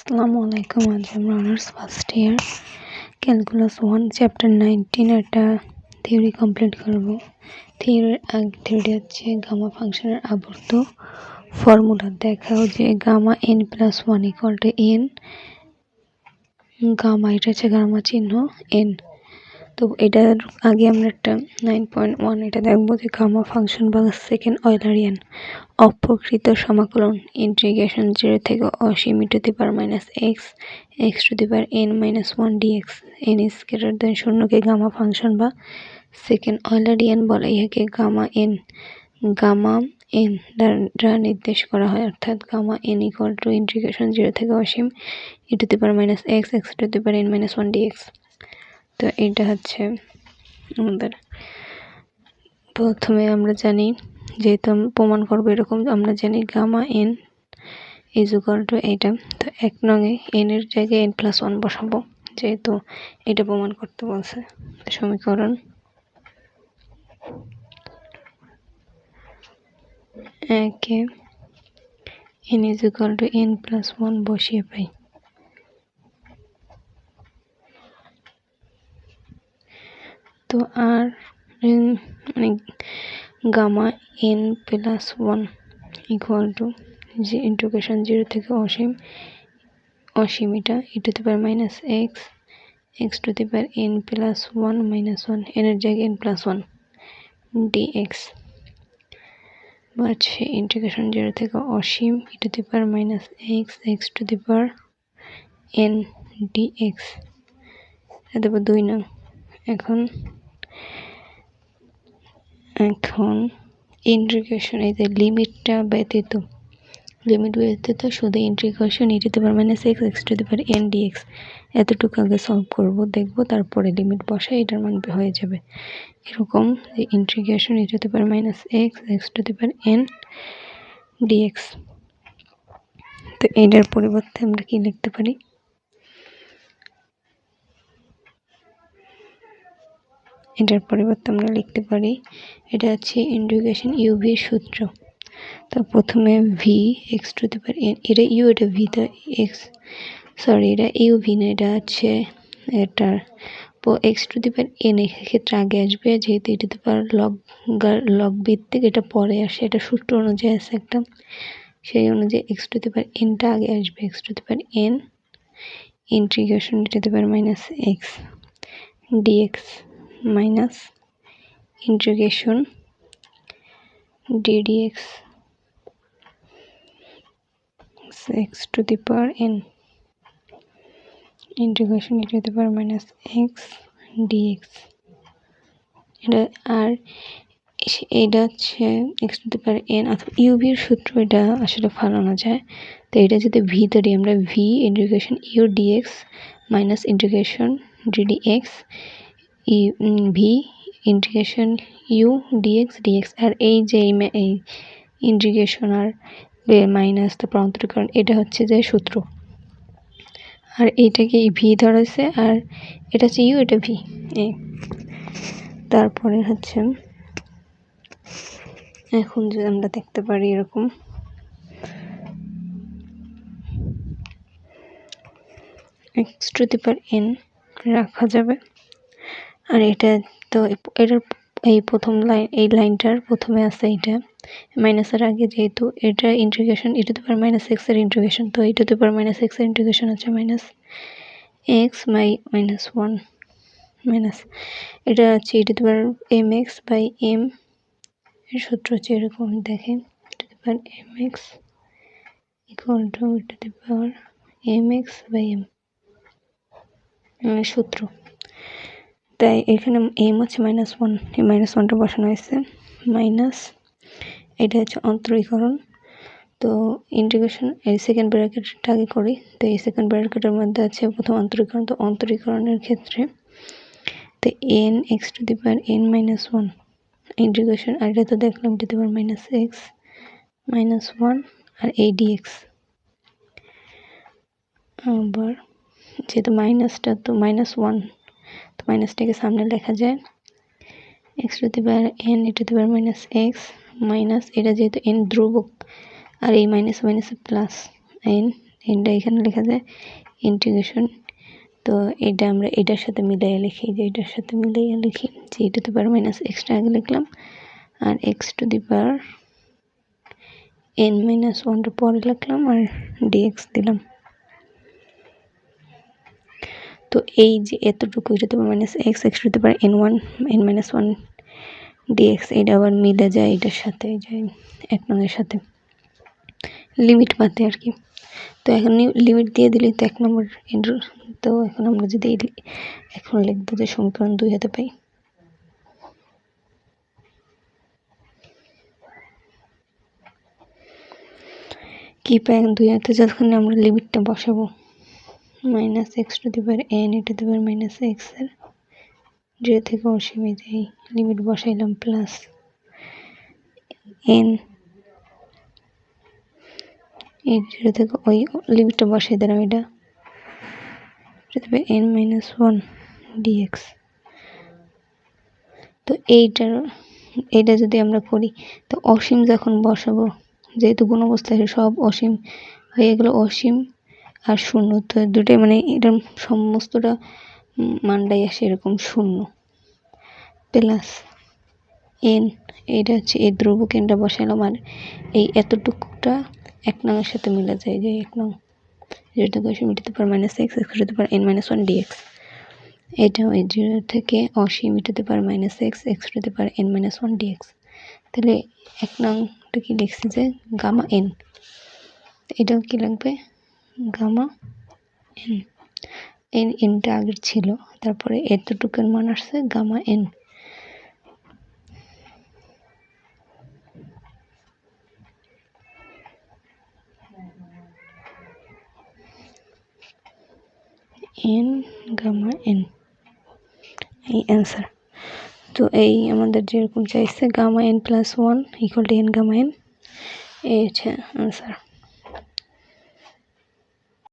আসসালামু আলাইকুম। আজ আমরা honours first year calculus 1 chapter 19 একটা থিওরি কমপ্লিট করব। থিওরি হচ্ছে গামা ফাংশনের আবর্ত ফর্মুলা দেখাও যে gamma n plus 1 equal to n gamma, এটা হচ্ছে গামা চিহ্ন n। তো এটার আগে আমরা একটা 9.1 এটা দেখবো যে গামা ফাংশন বা সেকেন্ড অয়লারিয়ান অপ্রকৃত সমাকলন ইন্টিগ্রেশন 0 থেকে অসীম e⁻ x to the power n-1 dx n is greater than 0 কে গামা ফাংশন বা সেকেন্ড অয়লারিয়ান বলে। ইহাকে গামা n দ্বারা নির্দেশ করা হয়, অর্থাৎ gamma n equal to integration 0 থেকে অসীম e⁻ x to the power n-1 dx। তো এটা হচ্ছে আমাদের প্রথমে আমরা জানি, যেহেতু প্রমাণ করবো এরকম, আমরা জানি gamma n is equal to এটা। তো 1 নঙে n এর জায়গায় n+1 বসাবো, যেহেতু এটা প্রমাণ করতে বলছে। সমীকরণ 1 n is equal two n+1 বসিয়ে পাই। তো আর মানে গামা n+1 ইকুয়াল টু যে ইন্টিগ্রেশন 0 থেকে অসীম এটা e⁻ x to the power n+1 n এর জায়গায় n+1 dx বাড়ছে ইন্টিগ্রেশন 0 থেকে অসীম e⁻ x to the power n dx। এটা 2 নং। এখন ইন্টিগ্রেশন এই যে লিমিট ব্যতীত শুধু integration e⁻ x to the power n dx এতটুকু আগে সলভ করব, দেখবো, তারপরে লিমিট বসাই এটার মান হয়ে যাবে। এরকম যে integration e⁻ x to the power n dx। তো এটার পরিবর্তে আমরা কি লিখতে পারি? এটা হচ্ছে ইন্টিগ্রেশন uv এর সূত্র। তো প্রথমে v x to the power n, এটা u এটা v, তা x এটা uv না, এটা হচ্ছে এটা x to the power n এর ক্ষেত্রে আগে আসবে, যেহেতু e two the power log ভিত্তিক এটা পরে আসে, এটা সূত্র অনুযায়ী আছে একটা, সেই অনুযায়ী x to the power n টা আগে আসবে। x to the power n integration e⁻ x dx minus integration ddx x to the power n integration e⁻ x dx। এটা আর এটা হচ্ছে x to the power n অথবা uv এর সূত্র, এটা আসলে ফালানো যায়। তো এটা যদি v ধরি, আমরা v integration u dx minus integration ddx v integration u dx আর এই যে এই ইন্টিগ্রেশন আর মাইনাস তারপর অন্তরীকরণ, এটা হচ্ছে যে সূত্র। আর এইটাকে ভি ধরেছে, আর এটা হচ্ছে ইউ, এটা ভি। তারপরে হচ্ছে এখন যদি আমরা দেখতে পারি এরকম x to the power n রাখা যাবে। আর এটা তো এটার এই প্রথম লাইন, এই লাইনটার প্রথমে আছে এটা মাইনাসের আগে, যেহেতু এটা ইন্টিগ্রেশন e⁻ x এর ইন্টিগ্রেশন, তো e⁻ x এর ইন্টিগ্রেশন হচ্ছে x বাই -1 মাইনাস এটা হচ্ছে e⁻mx/m এর সূত্র হচ্ছে এরকম, দেখেন e⁻mx ইকুয়াল টু e⁻mx/m সূত্র। তাই এখানে m হচ্ছে -1, এই -1টা বসানো হয়েছে, মাইনাস এটা হচ্ছে অন্তরীকরণ। তো ইন্টিগ্রেশন এই সেকেন্ড ব্র্যাকেটটা আগে করি। তো এই সেকেন্ড ব্র্যাকেটের মধ্যে আছে প্রথম অন্তরীকরণ। তো অন্তরীকরণের ক্ষেত্রে তো n x to the power n-1 integration, আর এটা তো দেখলাম e⁻ x -1 আর এই dx। আবার যেহেতু মাইনাসটা তো -1, তো মাইনাসটাকে সামনে লেখা যায় x to the power n e⁻ x minus এটা যেহেতু n ধ্রুবক, আর এই মাইনাস প্লাস n এনটা এখানে লেখা যায় ইন্টিগ্রেশন। তো এটা আমরা এটার সাথে মিলাইয়া লিখি, যে এটার সাথে মিলাইয়া লিখি যে e two the power minus extra আগে লিখলাম আর x to the power n minus ওয়ানটা পরে লিখলাম আর dx দিলাম। তো এই যে এতটুকু e two the power minus x x two the power n minus one dx এটা আবার মিলে যায় এটার সাথে, যে 1 নংয়ের সাথে লিমিট পাতে আর কি। তো এখন লিমিট দিয়ে দিলে তো 1 নম্বর তো এখন আমরা যদি এখন লিখবো যে সমীকরণ 2 হাতে পাই, কি পাই এখন 2 হাতে যখন আমরা লিমিটটা বসাবো minus x two the power n e two the power minus x এর 0 থেকে অসীমে যাই লিমিট বসাইলাম প্লাস n এই 0 থেকে ওই লিমিটটা বসাই দিলাম এটা n মাইনাস ওয়ান dx। তো এইটা যদি আমরা করি তো অসীম যখন বসাবো, যেহেতু গুণ অবস্থায় সব অসীম হয়ে গেল, অসীম আর শূন্য, তো দুটোই মানে এটার সমস্তটা মানটাই আসে এরকম শূন্য প্লাস n, এইটা হচ্ছে এই ধ্রুবক nটা বসালাম আর এই এতটুকুটা 1 নংয়ের সাথে মিলে যায়, যে 1 নং 0 থেকে অসীম e two the power minus x x two the power n minus one dx। এটা ওই 0 থেকে অসীম e two the power minus x x two the power n minus one dx। তাহলে 1 নংটা কি লিখছি যে গামা n, এটাও কি লাগবে গামা n, nটা আগের ছিল, তারপরে এতটুকুর মান আসছে gamma n। n gamma n এই অ্যান্সার। তো এই আমাদের যেরকম চাইছে gamma n plus one equal to n gamma n, এই হচ্ছে অ্যান্সার।